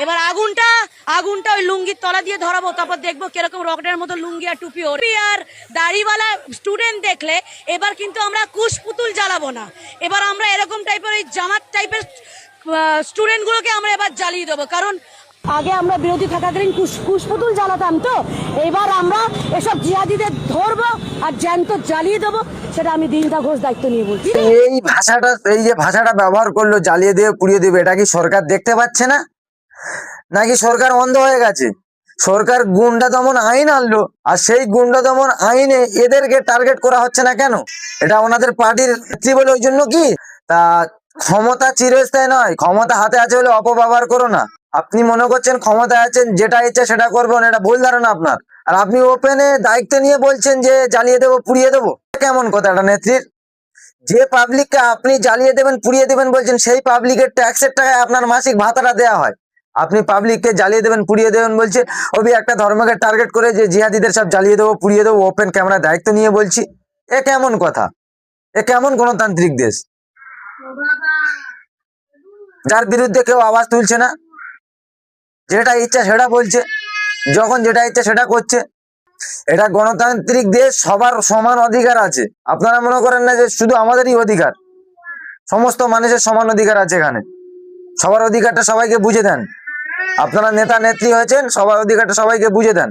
এবার আগুনটা আগুনটা ওই লুঙ্গির তলা দিয়ে ধরাবো, তারপর দেখবো কিরকম রকেটের মতো লুঙ্গি আর টুপি আর দাড়িওয়ালা স্টুডেন্ট দেখলে এবার কিন্তু আমরা কুশ পুতুল জ্বালাবো না। এবার আমরা এরকম টাইপের ওই জামাত টাইপের স্টুডেন্ট গুলোকে আমরা এবার জ্বালিয়ে দেবো। কারণ আগে আমরা বিরোধী থাকাকালীন কুশ পুতুল জ্বালাতাম, তো এবার আমরা এসব জিহাদিদের ধরবো আর জ্যান্ত জ্বালিয়ে দেবো। সেটা আমি দিনদা ঘোষ দায়িত্ব নিয়ে বলছি। এই ভাষাটা, এই যে ভাষাটা ব্যবহার করলো, জ্বালিয়ে দেবে পুড়িয়ে দেবে, এটা কি সরকার দেখতে পাচ্ছে না, নাকি সরকার অন্ধ হয়ে গেছে? সরকার গুন্ডা দমন আইন আনলো, আর সেই গুন্ডা দমন আইনে এদেরকে টার্গেট করা হচ্ছে না কেন? এটা ওনাদের পার্টির নেত্রী বলে ওই জন্য কি? তা ক্ষমতা চিরস্থায়ী নয়, ক্ষমতা হাতে আছে বলে অপব্যবহার করো না। আপনি মনে করছেন ক্ষমতায় আছেন, যেটা ইচ্ছা সেটা করবেন, এটা ভুল ধারণা আপনার। আর আপনি ওপেনে দায়িত্ব নিয়ে বলছেন যে জ্বালিয়ে দেবো পুড়িয়ে দেবো, কেমন কথা এটা নেত্রীর? যে পাবলিককে আপনি জ্বালিয়ে দেবেন পুড়িয়ে দেবেন বলছেন, সেই পাবলিকের ট্যাক্সের টাকায় আপনার মাসিক ভাতাটা দেওয়া হয়। আপনি পাবলিককে জ্বালিয়ে দেবেন পুড়িয়ে দেবেন বলছেন, ওই একটা ধর্মকে টার্গেট করে যে জিহাদিদের সব জ্বালিয়ে দেবো পুড়িয়ে দেবো, ওপেন ক্যামেরায় দায়িত্ব নিয়ে বলছি। এ কেমন কথা? এ কেমন গণতান্ত্রিক দেশ, যার বিরুদ্ধে কেউ আওয়াজ তুলছে না, যেটা ইচ্ছা সেটা বলছে, যখন যেটা ইচ্ছা সেটা করছে? এটা গণতান্ত্রিক দেশ, সবার সমান অধিকার আছে। আপনারা মনে করেন না যে শুধু আমাদেরই অধিকার? সমস্ত মানুষের সমান অধিকার আছে এখানে। সবার অধিকারটা সবাইকে বুঝে দেন। আপনারা নেতা নেত্রী হয়েছেন, সবার অধিকারটা সবাইকে বুঝে দেন।